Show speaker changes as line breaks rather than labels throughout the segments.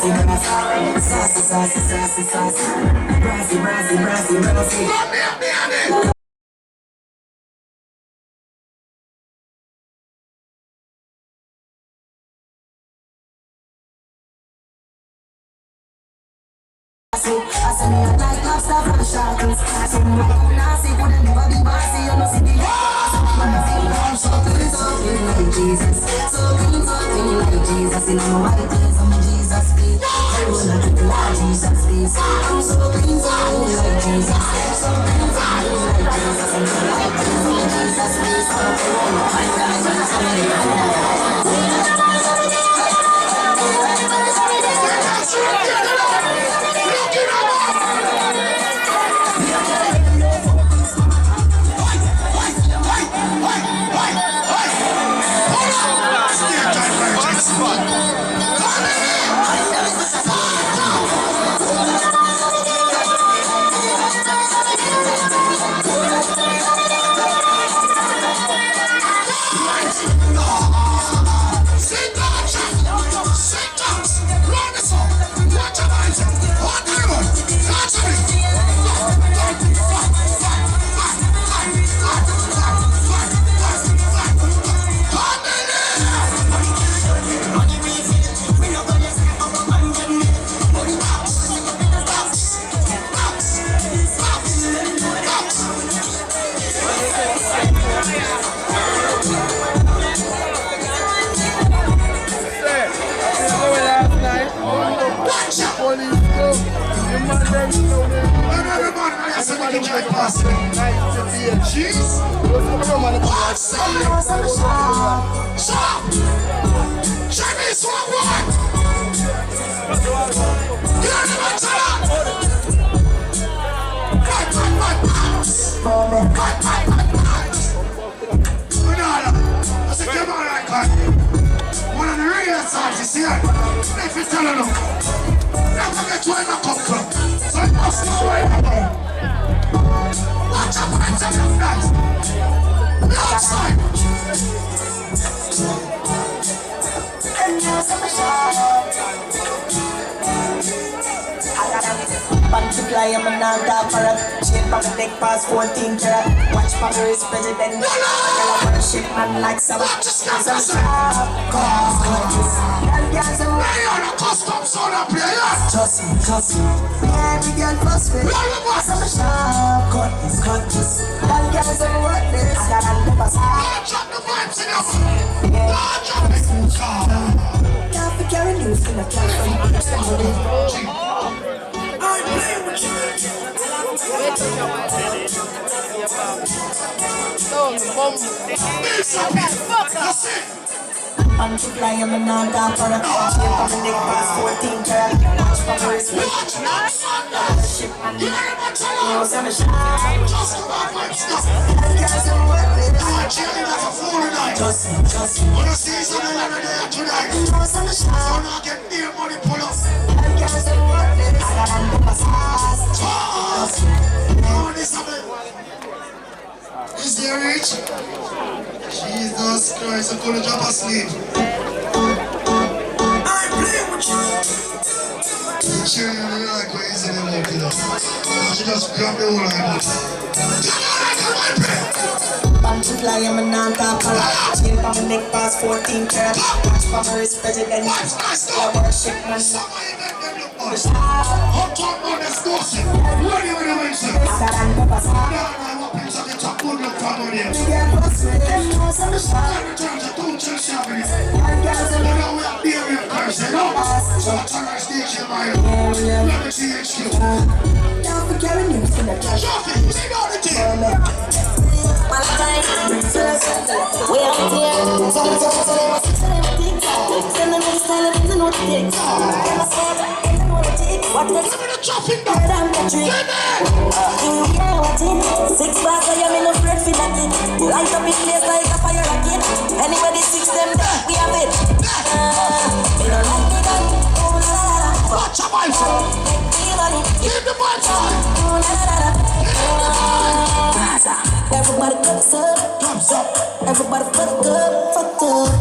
I say me a like lobster from the sharks. So me nasty could never be bossy. You know see the so clean like Jesus. So clean like Jesus. In my white days, I'm Jesus feet. I wanna keep like Jesus feet. I'm so clean like Jesus. So clean like Jesus. In my white days, I'm Jesus feet. So one of the real songs you see it. If you tell them, never forget where I come from. So you must know where I come. Watch out, watch out, guys. Outside. Multiply, I'm a non-dog for a chain from the neck past 14 karat. Watch my wrist, president. I worship man like some sharp cause. And guys, I'm ready on a custom sound up here, yeah. Trust me. Every girl must be. Some sharp cutlass. And guys, I'm worthless. I gotta never stop. Drop the vibes in us. Drop it. Can't be carrying news in the camera. Multiply, I'm a non-dog for a chain from the neck past 14 karat. Watch my wrist, ship and nose and a shine. And guys, I'm worthless. I'm chilling like a fool tonight. Just me. Wanna see something like that tonight? Nose and a shine. So now get near money pull up. And guys, I'm worthless. I got a number size. Just me. Is there rich? Jesus Christ, I'm gonna drop asleep. I play with you. Sure, you don't like what you said about it. She just grab the whole line. Multiply, I'm a non-dog for a chain from the neck past 14 karat. Watch my wrist, president. I worship man. Hot top on the station. Ready with the windshield. I got a number size. Top good look for money. Every time you don't just have it. You know we are being a person, no? So I turn our station by you. Let me see HQ. Don't forget the news in the cash. Drop it, take out the tape. My time, we are here. Send them this style of the note takes. What next? I'm the trick. Yeah, what in? 6 bars, I am in a bread for that kid. Light up in place like a fire rocket. Anybody 6 them, we have it. We don't like the gun. Oh la la la. Watch your vibes. Keep the vibes on. Oh la la la. Everybody cups up. Everybody fuck up.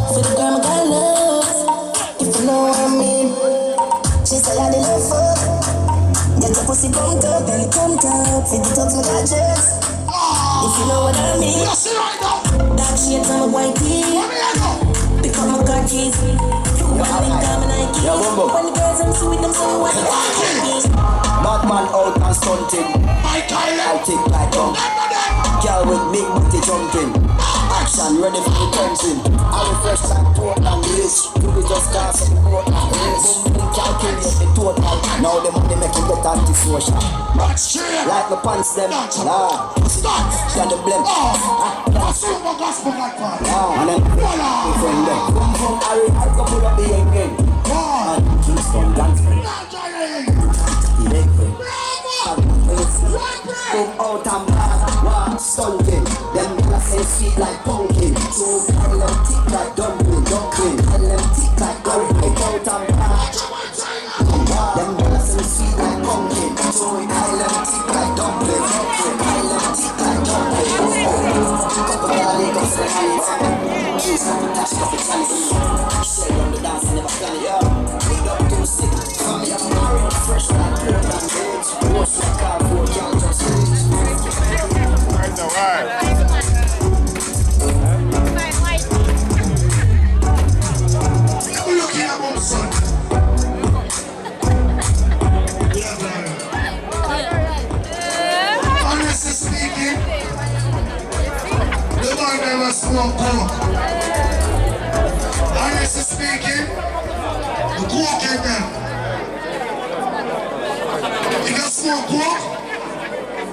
For the girl my guy loves. If you know what I mean. She come talk, then come talk. Fit it up to my chest. If you know what I mean. Dark shades on my white tee. Pick up my car keys. One link down my Nike. When the girls I'm sweet, them so what the fuck.
Bad man out and stunting. I take like dump. Girl with big booty jumping. Action ready for the fencing. I refresh like Portland Rich. Do we just cast up the Portland Rich? Calculate the total. Now the money make you get anti-social. Like my pants them. Nah. Stand the blem. And then we friend them. From Harry, I couple up the again. And Kingston Dancehall. Go out and back, stunting. Them niggas say feet like pumpkin. So tell them tick like dumpling. Tell them tick like dumpling. Out and back. Them niggas say feet like pumpkin. So tell them tick like dumpling. Tell them tick like dumpling. Couple of Lagos and she's on the dash of the chalice. Shell on the dance and never plan it. Big up too sick. Come here, married, fresh like Portland Rich. What's your car for? Y'all just rich.
Honestly speaking, the man never smoke coke. Honestly speaking, the coke in them. You can smoke coke,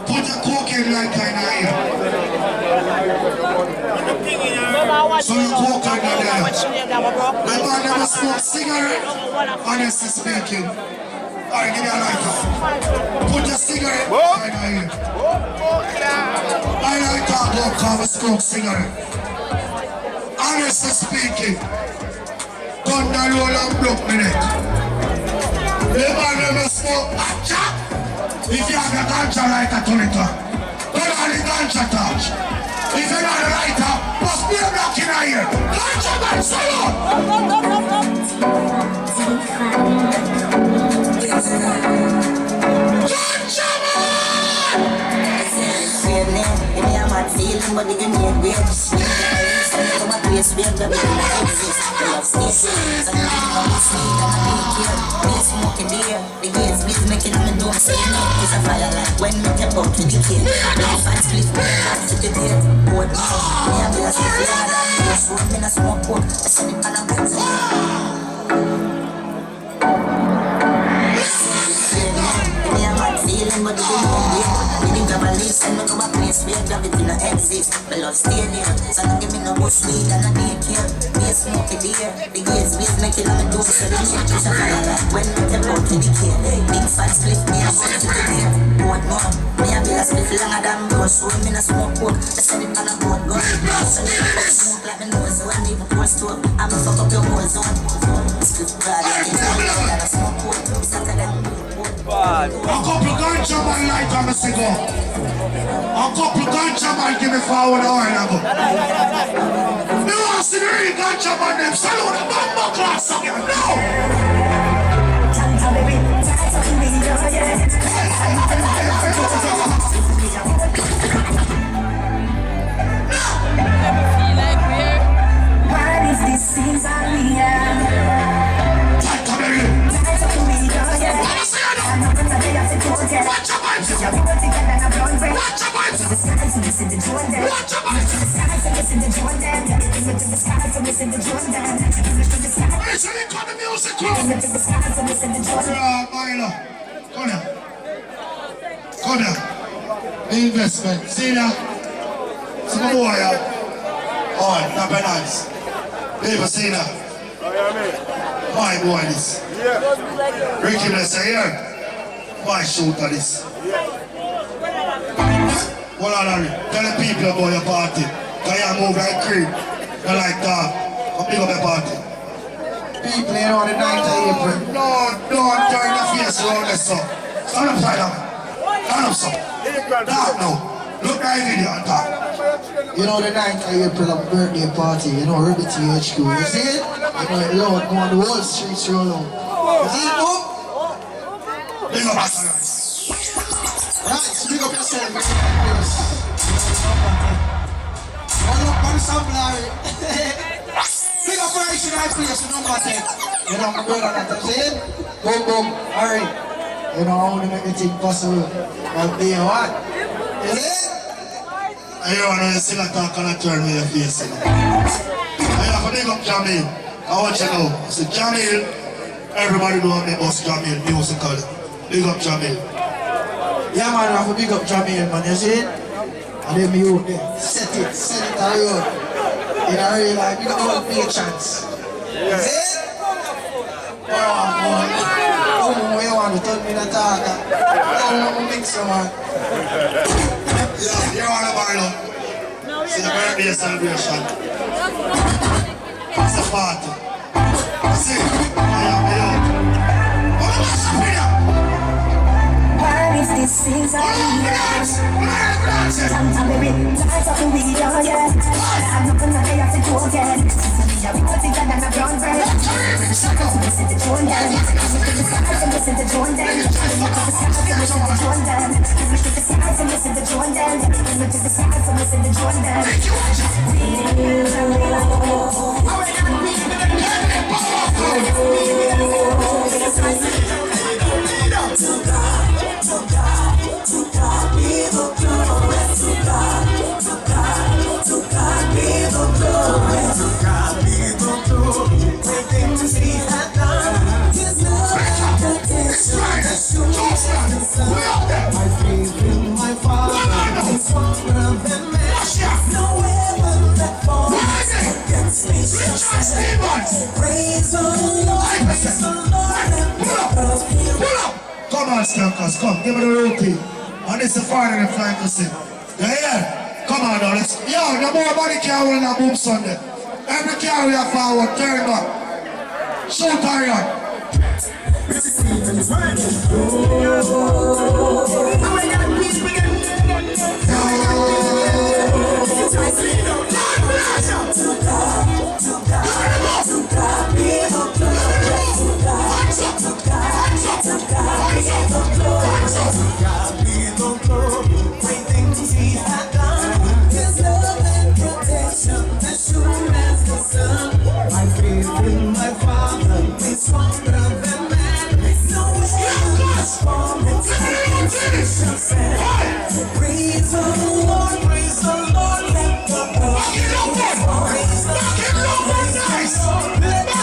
put the coke in like kind of here. So you coke in there. The man never smoke cigarette. Honestly speaking. Alright, give me a lighter. Put the cigarette right here. I like that walk cover smoke cigarette. Honestly speaking, gun the roll and block me neck. The man never smoke ganja. If you have a ganja lighter, turn it on. Turn on the ganja torch. If you're not a lighter, must be a block in here. Ganja man, salute!
Feeling, but you need weird. Come up place where the people exist. They love stations and they know we sweet and I be here. We smoking beer, the gates biz making me don't say no. It's a fire like when we step out to the kid. Now fat split me up to the beer. Board me, me a be a split like that. Me a food, me a smoke pot. I send it on a boat. Me a mad feeling, but you know weird. And me come a place where gravity no exist. Me love stay there, so don't give me no bush weed and no daycare. Me a smoke it there, the gates biz make it on the door. So the church is a fire like when me step out to the kid. Big fat split, me a go to the beer. Boat more, me a be a split longer than brush. So me no smoke pot, I send it on a boat gun. So me fuck smoke like me nose, so when people pour stove, I'ma fuck up your whole zone. Split bad, and it's all that I smoke pot. It's not a them.
A couple ganja man light on the cigar. A couple ganja man give me forward a while ago. Me want to see the real ganja man them salute the bumbo class again now.
What if this seems unreal?
Investment, see that? Some boy, oh, not very nice. People see that? My boy, this. Ricky, let's say here. My shooter, this. Well, Larry, tell the people about your party. Because you move like creep. You like that. Come pick up your party. People, you know, the 9th of April. No, turn your face around this, so. Stand upside down. Stand up, so. Talk now. Look at the video and talk.
You know the 9th of April of birthday party, you know, Ruby THQ, you see it? You know it loud, go on the whole streets roll out. You see it, no?
Big up,
Right, speak up yourself. One up on some Larry. Big operation right place, number 10. You know, I'm good on that. You see it? Boom, boom, hurry. You know, I want to make the thing possible. I'll be what? You see it?
I want to see that talk and turn me your face. I have to big up Jamil. I want you to know. I said, Jamil, everybody know me boss Jamil, musical. Big up Jamil.
Yeah, man, I have to big up Jamaica, man. You see it? And then me out there. Set it around. In a real life, you got to have patience. You see it? Oh, boy. Oh, you want to tell me that talk? Oh, mix man.
Yeah, you want to buy it. It's a birthday celebration. It's a party. See, I am here. What am I shopping here?
If this is our year, I'm baby, lights up the video, yeah. I'm not gonna lay off the door again. We are putting that on a brown bread. Listen to Jordan, look at the skies and listen to Jordan. Look at the skies and listen to Jordan. Look at the skies and listen to Jordan. Look at the skies and listen to Jordan. To God be the glory. To God be the glory. To God be the glory. Everything to see had done. His love and protection assures the sun. My faith in my Father is stronger than man. No weapon that forms against me shall stand. Praise the Lord, praise the Lord, and love Him.
Come on, Stankers, come, give me the rupee. And it's the final and flying to sing. You hear? Come on now, let's. Yo, no more body car will not boom Sunday. Every car we have forward, turn back. Show Tyrion.
My faith in my Father is stronger than man. No way transform it. Praise the Lord, praise the Lord, let the Lord praise the Lord, praise the Lord, let the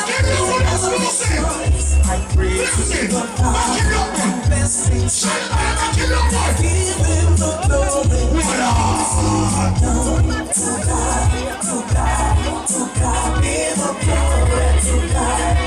Lord I praise the Father and blessings. Give Him the glory. To God be the glory. To God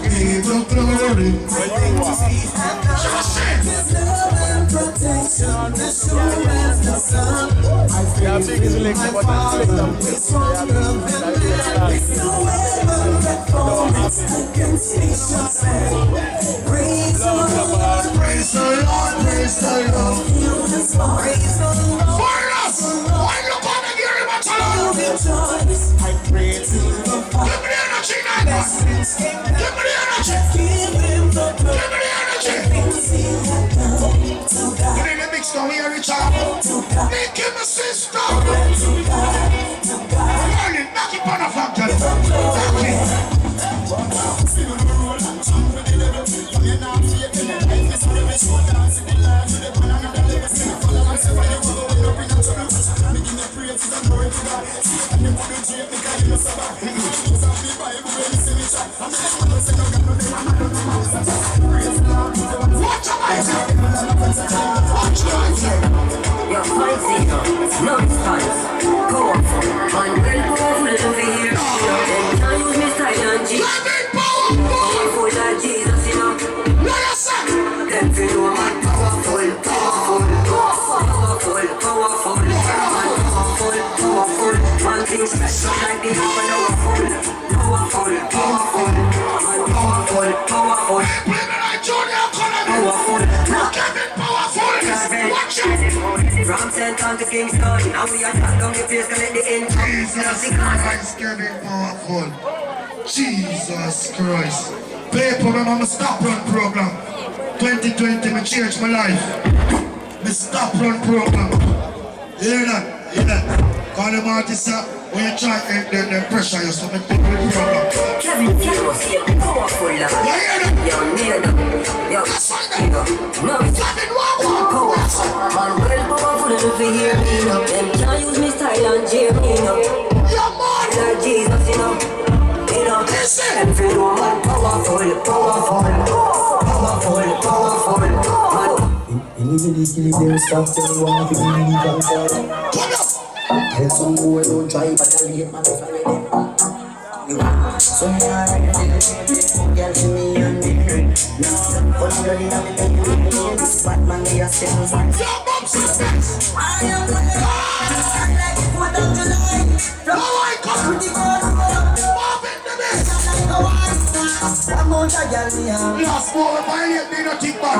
be the glory.
Make him a sister. Learning, knock it on a factory.
Your fight singer, no response. Powerful, unbreakable over here. Then can't use me style and G. Powerful like Jesus, you know. Then feel no man powerful. powerful. From St. John to Kingston, now we are shut down the place, collect the income.
Jesus Christ, Kevin powerful. Jesus Christ. People, remember my stop run program. 2020, me changed my life. My stop run program. You hear that? You hear that? Call them artists up. When you try to them pressure you, so make people the program.
Kevin Carlos, you're powerful, lad.
You hear that?
You're near them. You're no, it's powerful. Man, well powerful enough to hear me, you know. Them can't use me style and jeer me, you know. Like Jesus, you know. You know, every woman powerful, powerful, powerful, powerful, man.
Anybody kill them, stop them, want to be in the tell some boy don't try, but I hate my life already. Some boy already girl to me and me. For the bloody that me make you this bad man me a send us on. I am like it for them to lie. From my country, I'm on the girl me a
Last boy, violate me, no think back.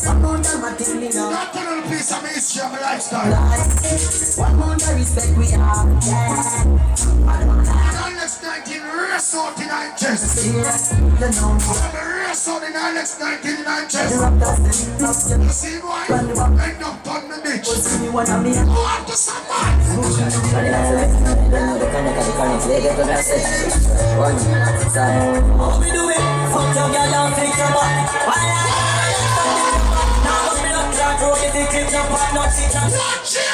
one more time I think me now.
Not another piece of my history of my lifestyle.
One more time respect we have.
Alex 19 race out in 9 chest.
You know.
Race out in Alex 19 9 chest. You see why? End up on the bitch. Go after someone.
What we doing? Fuck your girl and fix your back. Now what me not try to get the clips up and not sit and
Watch it!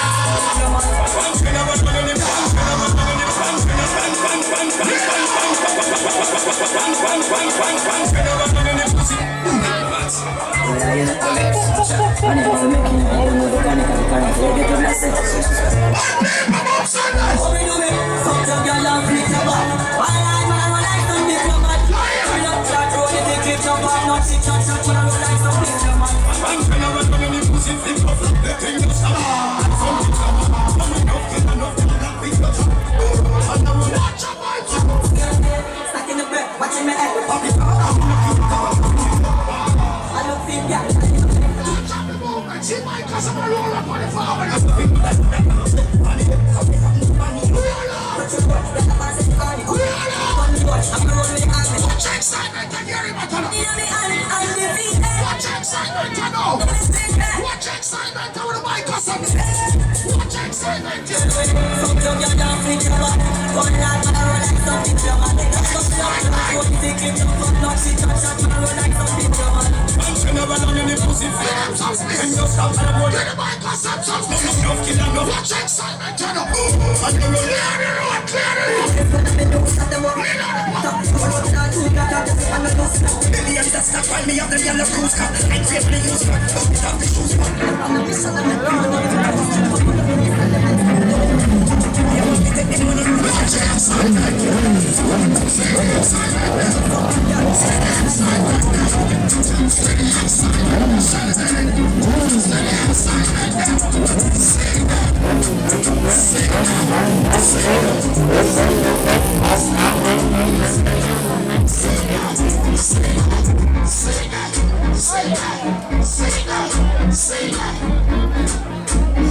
What we doing? Fuck your girl and fix your back. Man, like some diplomat. We not try to get the clips up and not sit and shut you down like some diplomat. Stuck in the bed, watching me head. I don't think yeah.
See my cousin, I roll up on the farm. Watch excitement and hear him at all. Watch excitement and know. Watch excitement and with my cousin. Watch excitement.
Fuck your girl and fix your back. One night man I run like some diplomat. Some love to my body, they clip your fuck not sit and shut man I run like some diplomat.
Watch excitement and know. Clear the road, clear the road.
Billions that stop while me have the yellow cruise car. I gratefully use my stop the shoes.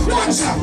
Watch out.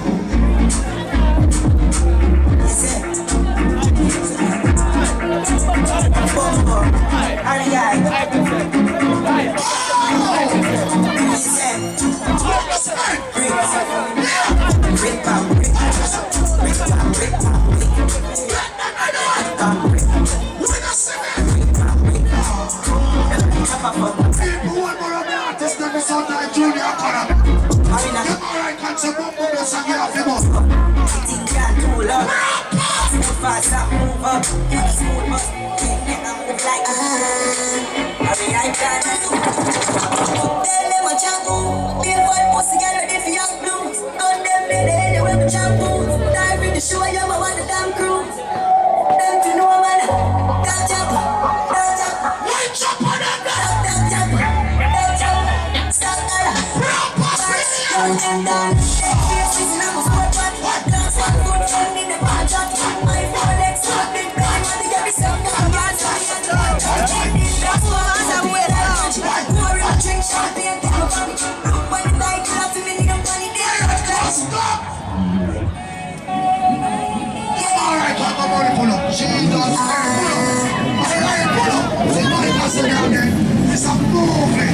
again. It's a movie.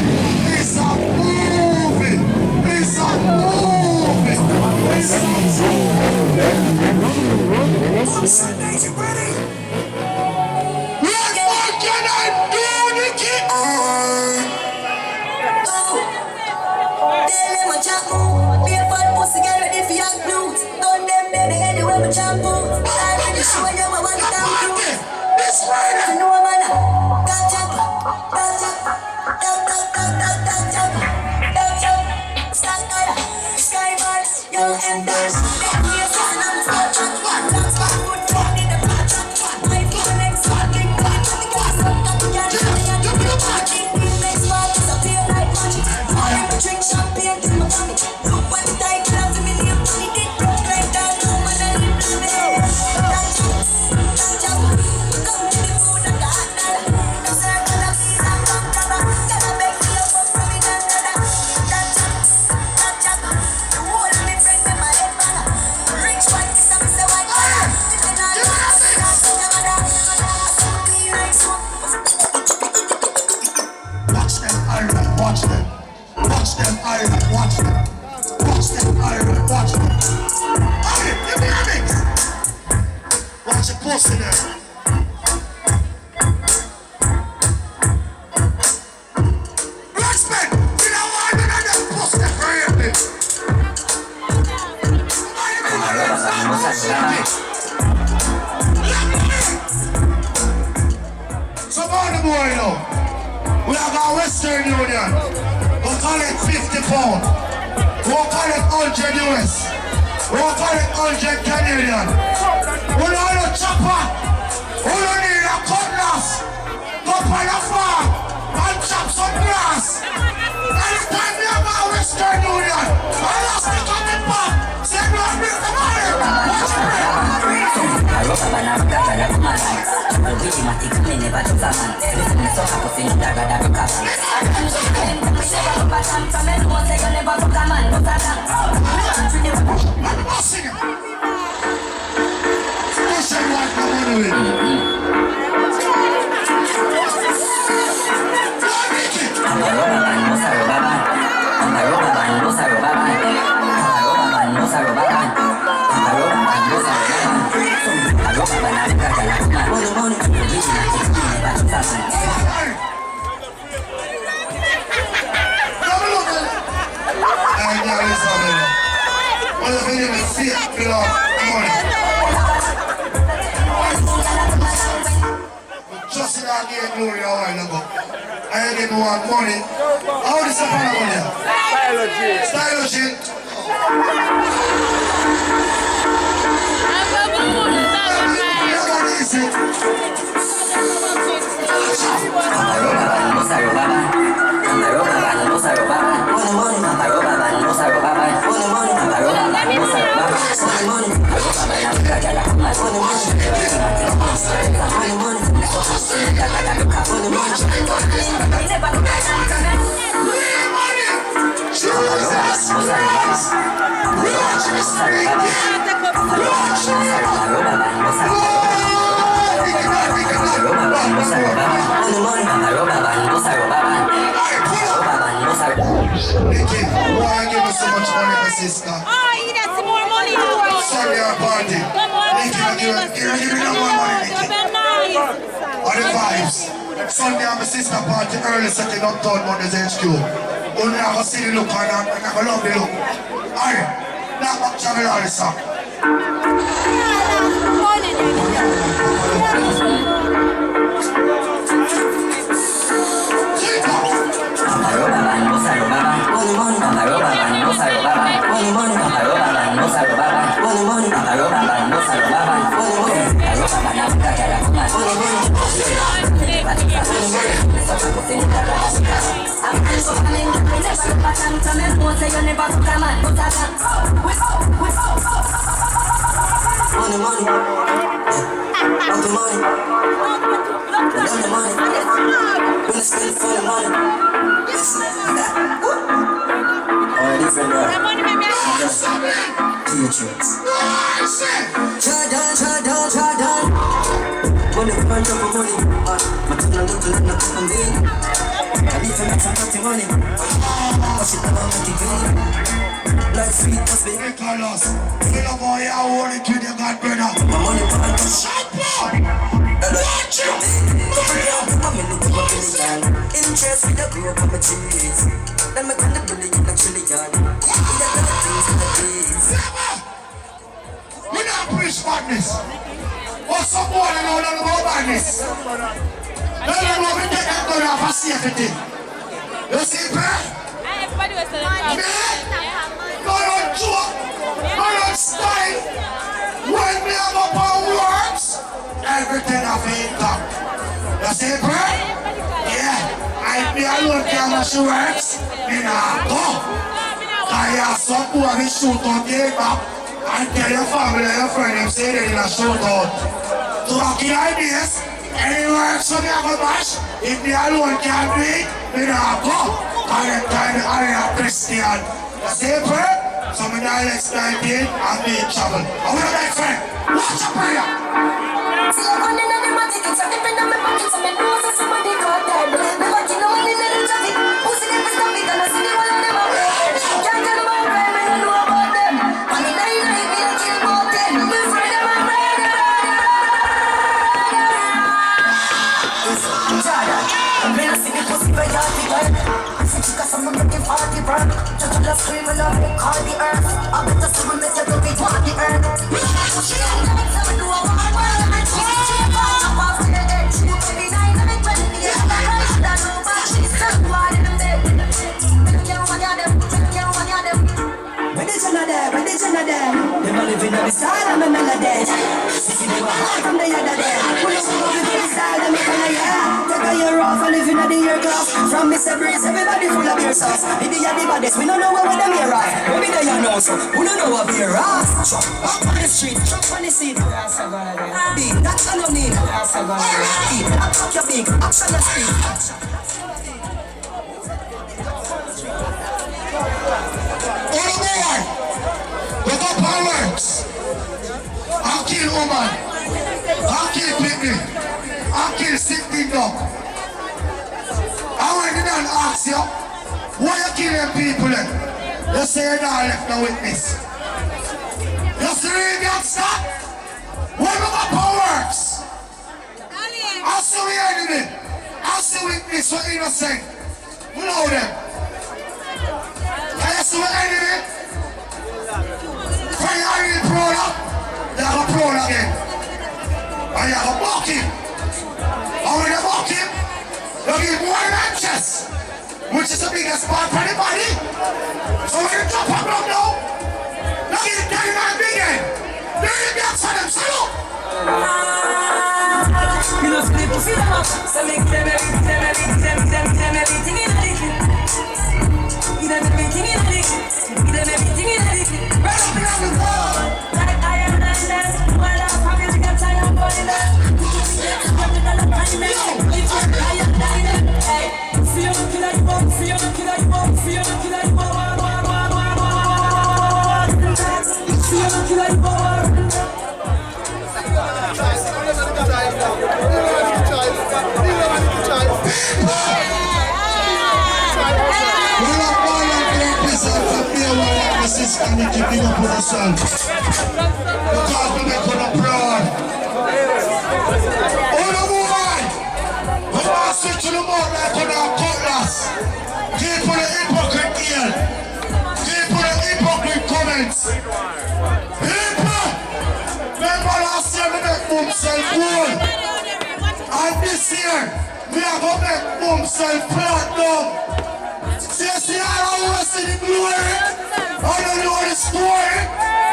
It's a movie. It's a movie. It's a movie. Sunday, you ready? What more can I do to keep
Tell them what you do. Be a fat pussy girl ready for your glutes. Gun them baby anywhere we jump out. I'm ready to show you what one can do.
this right
You know man, gotcha, Skyball, young and dance. Yes, I'm not that's my foot down in the patch. My phone next fucking point to the gas up, the gas up, the party. Next part disappear like magic. All in the drink champagne to my tummy. Look what the tight clouds in me name. Money did broke like that. No man I live in the gotcha. Come to the moon and the hot dollar. The circle of peace and come cover. Gotta make me up from me and dada. Gotcha. The whole of me friend in my head banner. Rich one is a Mr. White collar.
Watch them iron, watch them. Watch them iron, watch them. Watch them iron, watch them. Hey, give me a mix. Watch your pussy there. Respect, you know why we got that pussy for you. So on the boy now. We have our Western Union. We'll call it 50 pounds. We'll call it 100 US. We'll call it 100 Canadian. We don't need a chopper. We don't need a cutlass. Go on the farm and chop some grass. Anytime we have our Western Union, I lost the cutting pop. Say, we have built the money. Watch the Just in our game glory a while ago. I didn't want money. How is this money? Style shit. Why give us so much money, my sister?
Oh, you got some more money.
Sunday our party. Give me no more money, Nikki. Or the vibes. Sunday I'm a sister party early setting up town Mondays HQ. Only I go see the look and I go love the look. Alright, now back to the other song.
Money, turn a little and a cup of meal. And if you make some dirty money, push it down and take it. Like sweet must be.
Hey, Carlos, you know boy, I want it to the God, brother.
My money can't touch.
Shut up! Watch you!
I'm in the billion. Interest with the group of my cheese. Then I turn the billion to trillion.
We don't preach badness. But some boy don't know nothing about badness. They don't know we take them going off a safety. You see, bro?
Everybody was saying,
No joke, no style. When we have up our works, everything of income. You see, bro? Yeah, I be alone can watch the works. Me nah go. I have some boy we shoot on the back and tell your family and your friend them say they in a shootout. Talking ideas, any works so they have a match. If me alone can do it, me nah go. I am time I am Christian. You see, bro? So me die next 19 and be in trouble. I want to make friend. Watch your prayer.
See I'm running on the magic, it's a different on my pockets. I'm in rose and somebody caught that. Never kill no money, let it traffic. Who's in the stop it, and I see the one of them out there. Can't tell them about crime, I don't know about them. And in 99, me don't kill about them. My friend and my friend. Jordan, I'm gonna see the pussy by Yachty Girl. Because I'm making 40 burn. Just to scream and love it, call the earth. I bet the someone that you don't be to the earth. She don't know what's up, do a hard work. She's a cheap part, chop off to the head. She will be nice, I'm in 20 years. I'm not she don't know, but she's still wild in the bed. Take care of one of them, take care of one of them.
When they turn there, when they turn there, they believe in the style of my melody. See they were high from the other day. Pull up the big style, they make a yeah. Take a year off and living at the year class. From Mr. Breeze, everybody full of beer sauce. The baddest, we don't know where them here are. Maybe they are know so, we don't know what beer ass. Chop up on the street, chop on the seat. Beat, that's all you need. Beat, up your big, action your street.
All aboard! Look up our works. I'll kill woman. I'll kill people. I'll kill sick dog. I want to ask you, why you kill them people then? You say you're not left no witness. You see the gangster? What about our works? I'll see the enemy. I'll see witness for innocent. We know them. And you see the enemy? When you are really proud of, you have a proud again. And you have a buck him. And when you buck him, you give more than chest, which is the biggest part for the body. So when you drop a block now, you give 39 billion. Then you get for them, salute.
You know, split pussy them up. So make them everything in a lick. Give them everything in a lick. Give them everything in a lick. Right up in the wall. Like iron and that. While I'm happy to get tired of body that. See you looking like one, see you looking like one, see you looking like one. See you looking like one.
And you keep it up with yourself. Because we make it abroad. All the woman! We must switch to the boat like on our cutlass. Keep on the hypocrite ear. Keep on the hypocrite comments. People! Remember last year we make boom sell gold. And this year, we are going to make boom sell platinum. See how we see the glory? I don't know the story.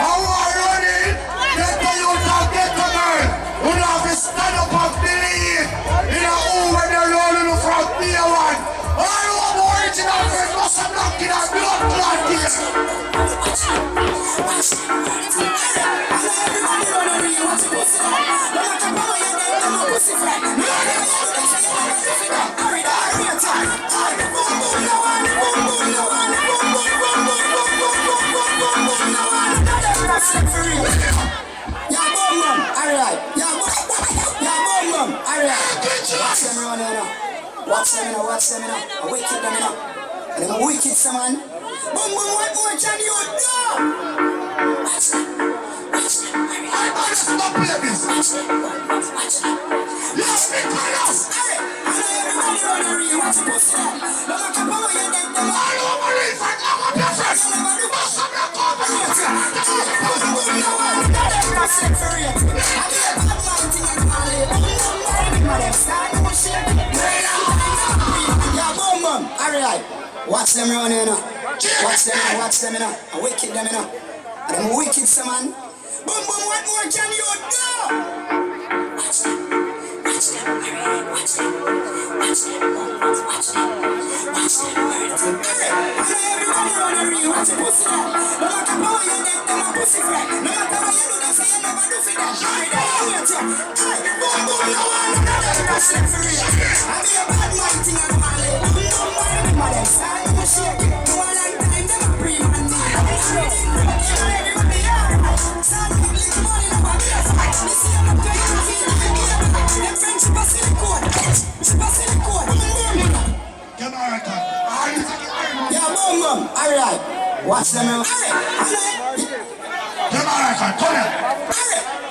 I want to run it. Let the youth not get to girl. We have to stand up and believe in a home when they're rolling from day one. I want more original friends must have knocked in our blood clot here.
Watch them now, watch them now. I wicked them now. And them wicked some man. Boom, boom, what more can you do? Watch them. Watch them. I stop babies. Watch them. Watch them. Let's be pious. Hey, I know everybody run a real watch the pussy. No matter how you get them all over it. I'm a difference. Never do most of them cover it. Boom, boom, no one. Not every separate. I get a bad man thing and call it. Them start to shake. Yeah, boom, boom. Alright. Watch them run in. Watch them in. Watch them in. I wicked them in. And them wicked some man. Boom, boom. What more can you do? Watch them. Watch them. Alright. Watch them. Watch them. Watch them. Watch them. Alright. I know everybody run a real watch the pussy. No matter how you get them a pussy flat. No matter how you do them, say you never do for that. Alright. Boom, boom. No one. That's it for real. I be a bad man thing and Mali. Boom, boom. Them start to shake. No one long time them a pre-man me. Everybody start to lick money in my face. They see I'm not going to feel like them friendship a silicone. Ship a silicone.
Come on,
yeah, boom, boom. Alright. Watch them now.
Come on, come here.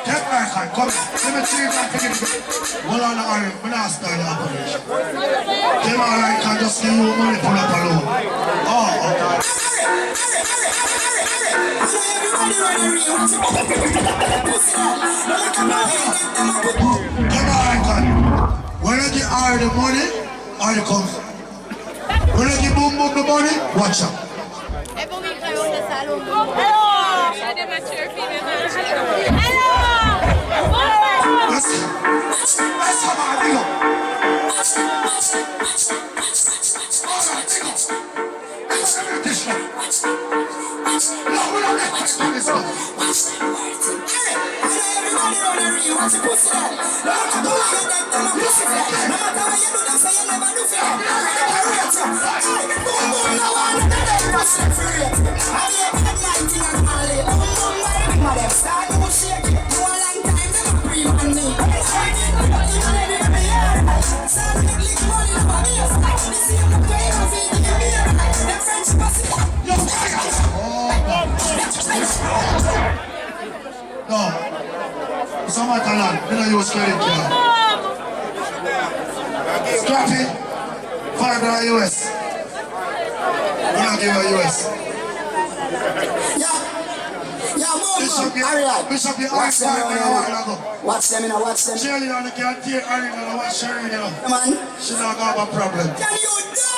Get back and come. Let me see if I can get it. Hold on, Ari. We're not starting the operation. Come on, I can just give you money pull up alone. Oh, okay. Come on, I can. When I give Ari the money, Ari comes. When I give Boom Boom the money, watch out.
Every week I run the salon. Hello! I never cheer female. Hello!
Let's come on, we go. No, we don't let us do this one.
Everybody run a real watch the pussy. No matter how you get them a pussy. No matter how you do them, say you never do for them. Boom, boom, no one. That's it for real. I be a bad man thing and Mali. Boom, boom, my them start to shake. No one long time them a pre-man me.
No. Someone can learn. We don't use credit card. Scrappy. $5 US. We don't give a US. Bishop, you asked $5 a while ago.
Watch them in a watch them.
Shirley on the can't take Ari and watch Shirley, you know.
Come on.
She not got a problem.
Can you do?